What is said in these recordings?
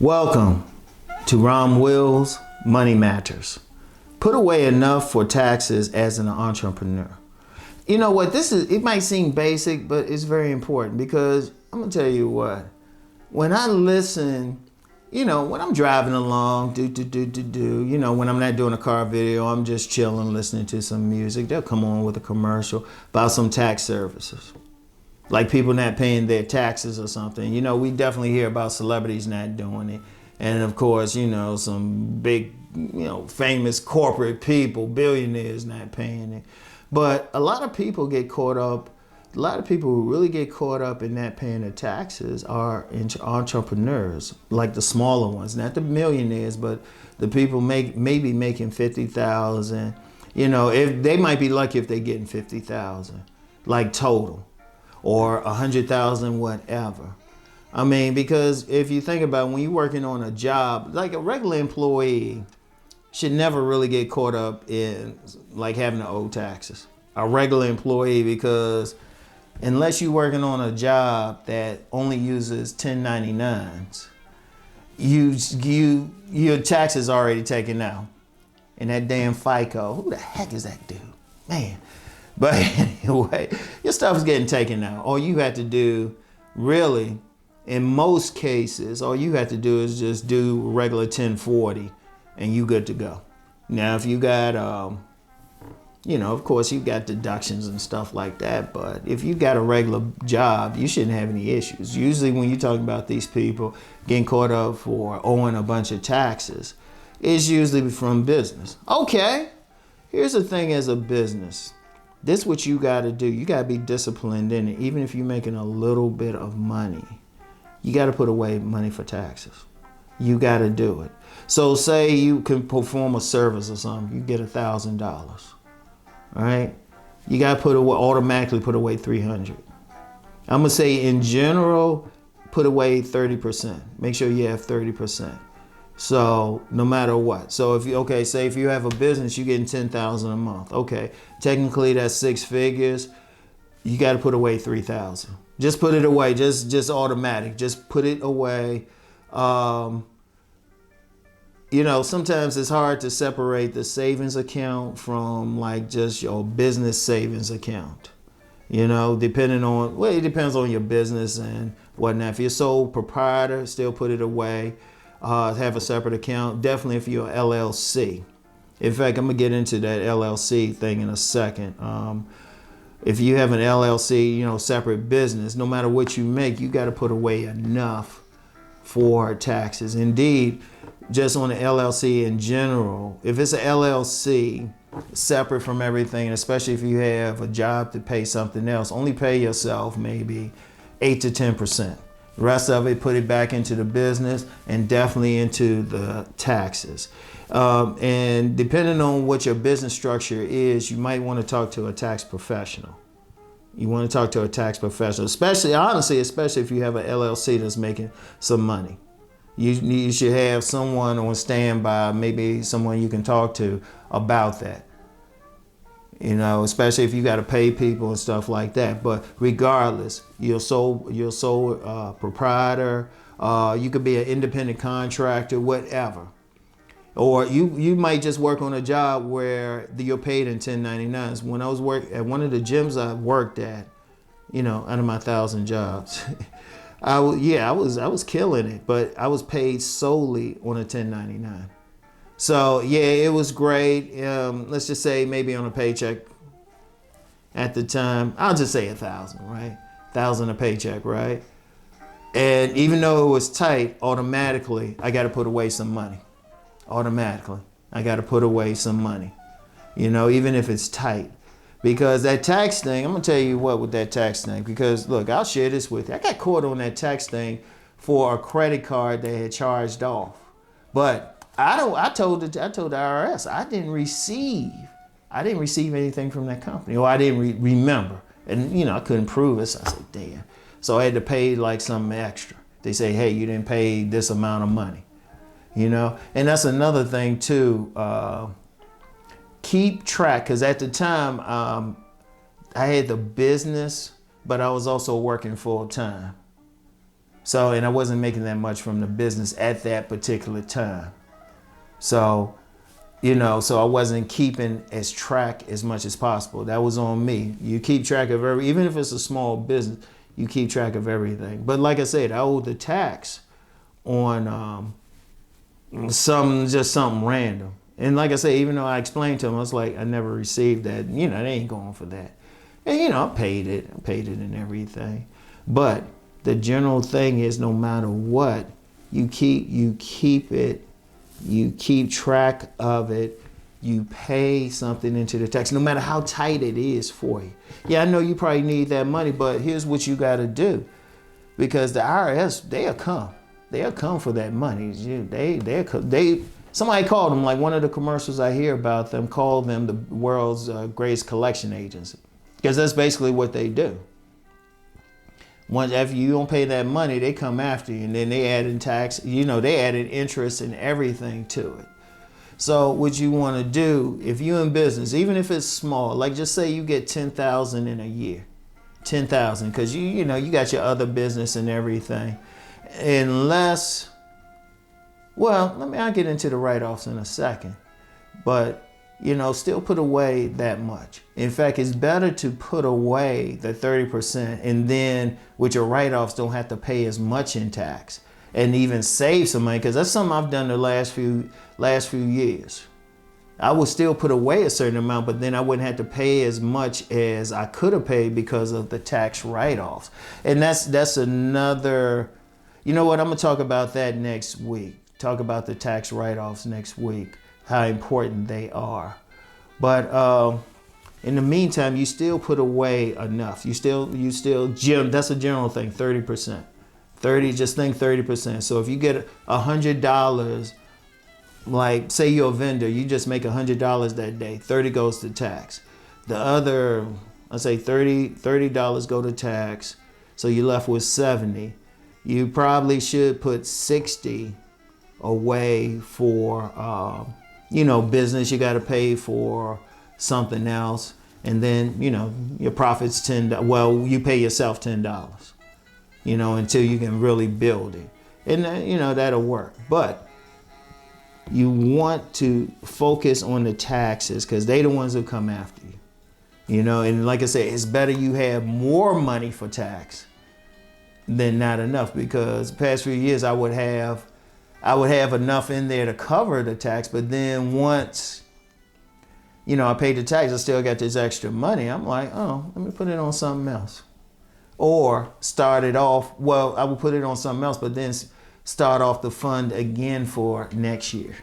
Welcome to Rom Wills Money Matters. Put away enough for taxes as an entrepreneur. You know what, it might seem basic, but it's very important because I'm gonna tell you what, when I listen, when I'm driving along, when I'm not doing a car video, I'm just chilling, listening to some music, they'll come on with a commercial about some tax services. Like people not paying their taxes or something. We definitely hear about celebrities not doing it. And of course, some big, famous corporate people, billionaires not paying it. But a lot of people get caught up, a lot of people who really get caught up in not paying their taxes are entrepreneurs, like the smaller ones, not the millionaires, but the people maybe making 50,000. If they might be lucky if they're getting 50,000, like total. Or 100,000, whatever. I mean, because if you think about it, when you're working on a job, like a regular employee should never really get caught up in like having to owe taxes. A regular employee, because unless you're working on a job that only uses 1099s, your taxes already taken out. And that damn FICO, who the heck is that dude? Man. But anyway, your stuff is getting taken out. All you have to do, really, in most cases, all you have to do is just do regular 1040 and you good to go. Now, if you got, of course, you got deductions and stuff like that. But if you got a regular job, you shouldn't have any issues. Usually when you're talking about these people getting caught up for owing a bunch of taxes, it's usually from business. Okay, here's the thing as a business. This is what you got to do. You got to be disciplined in it. Even if you're making a little bit of money, you got to put away money for taxes. You got to do it. So say you can perform a service or something, you get $1,000. All right? You got to automatically put away $300. I'm going to say in general, put away 30%. Make sure you have 30%. So no matter what. So say if you have a business, you're getting $10,000 a month. Okay, technically that's 6 figures. You got to put away $3,000. Just put it away. Just automatic. Just put it away. Sometimes it's hard to separate the savings account from like just your business savings account. It depends on your business and whatnot. If you're sole proprietor, still put it away. Have a separate account. Definitely if you're an LLC. In fact, I'm gonna get into that LLC thing in a second. If you have an LLC, separate business, no matter what you make, you got to put away enough for taxes. Indeed, just on the LLC in general, if it's an LLC separate from everything, especially if you have a job to pay something else, only pay yourself maybe 8 to 10%. The rest of it, put it back into the business and definitely into the taxes. And depending on what your business structure is, you might want to talk to a tax professional. You want to talk to a tax professional, especially if you have an LLC that's making some money. You should have someone on standby, maybe someone you can talk to about that. Especially if you got to pay people and stuff like that. But regardless, you're sole proprietor. You could be an independent contractor, whatever. Or you might just work on a job where you're paid in 1099s. When I was at one of the gyms I worked at, out of my 1,000 jobs, I was killing it, but I was paid solely on a 1099. So yeah, it was great. Let's just say maybe on a paycheck at the time, I'll just say 1,000, right? 1,000 a paycheck, right? And even though it was tight, automatically, I got to put away some money. Automatically, I got to put away some money, even if it's tight. Because that tax thing, I'm going to tell you what with that tax thing, because look, I'll share this with you. I got caught on that tax thing for a credit card they had charged off. But I told the IRS I didn't receive anything from that company, or I didn't remember, and I couldn't prove it. So I said, damn. So I had to pay like something extra. They say, hey, you didn't pay this amount of money, and that's another thing too. Keep track, because at the time I had the business, but I was also working full time. So, and I wasn't making that much from the business at that particular time. So, so I wasn't keeping as track as much as possible. That was on me. You keep track of even if it's a small business, you keep track of everything. But like I said, I owed the tax on something random. And like I say, even though I explained to him, I was like, I never received that. They ain't going for that. And I paid it and everything. But the general thing is, no matter what, you keep it, you keep track of it, you pay something into the tax, no matter how tight it is for you. Yeah, I know you probably need that money, but here's what you got to do, because the IRS, they'll come for that money. Somebody called them, like one of the commercials I hear about them, called them the world's greatest collection agency, because that's basically what they do. Once after you don't pay that money, they come after you, and then they add in tax. They added interest and everything to it. So what you want to do, if you're in business, even if it's small, like just say you get $10,000 in a year, $10,000, because you got your other business and everything, unless, well, I'll get into the write-offs in a second, but still put away that much. In fact, it's better to put away the 30%, and then with your write-offs don't have to pay as much in tax, and even save some money, because that's something I've done the last few years. I would still put away a certain amount, but then I wouldn't have to pay as much as I could have paid because of the tax write-offs. And that's another, I'm gonna talk about that next week. Talk about the tax write-offs next week, how important they are. But in the meantime, you still put away enough. You still, that's a general thing, 30%. Just think 30%. So if you get $100, like say you're a vendor, you just make $100 that day, 30 goes to tax. The other, let's say $30 go to tax. So you're left with 70. You probably should put 60 away for, business. You got to pay for something else. And then, your profit's $10. Well, you pay yourself $10, until you can really build it. And, that'll work. But you want to focus on the taxes, because they the ones who come after you. And like I said, it's better you have more money for tax than not enough, because the past few years I would have enough in there to cover the tax, but then once, I paid the tax, I still got this extra money. I'm like, oh, let me put it on something else. Or start it off, well, I will put it on something else, but then start off the fund again for next year.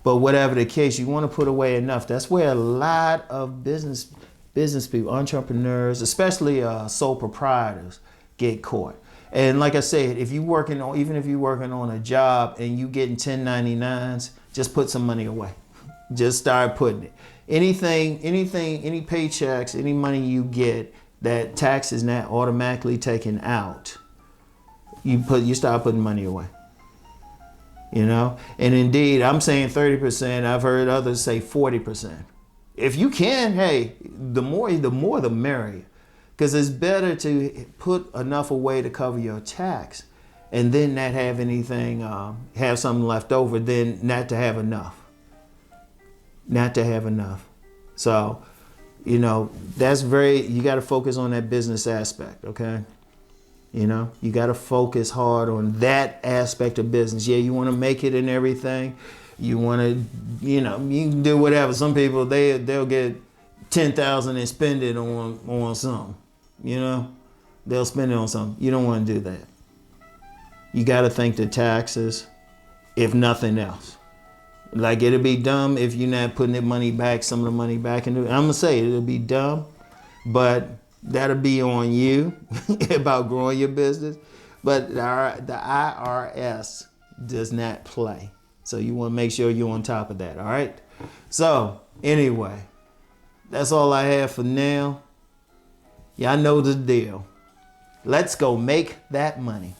But whatever the case, you want to put away enough. That's where a lot of business people, entrepreneurs, especially sole proprietors, get caught. And like I said, even if you're working on a job and you getting 1099s, just put some money away. Just start putting it. Anything, any paychecks, any money you get that tax is not automatically taken out, you start putting money away. And indeed, I'm saying 30%. I've heard others say 40%. If you can, hey, the more the merrier. Because it's better to put enough away to cover your tax and then not have anything, have something left over, than not to have enough. Not to have enough. So, you got to focus on that business aspect, okay? You got to focus hard on that aspect of business. Yeah, you want to make it and everything. You want to, you can do whatever. Some people, they'll get $10,000 and spend it on something. They'll spend it on something. You don't want to do that. You got to think the taxes, if nothing else. Like, it'll be dumb if you're not putting some of the money back into it. I'm going to say it'll be dumb, but that'll be on you about growing your business. But the IRS does not play. So you want to make sure you're on top of that, all right? So, anyway, that's all I have for now. Y'all know the deal. Let's go make that money.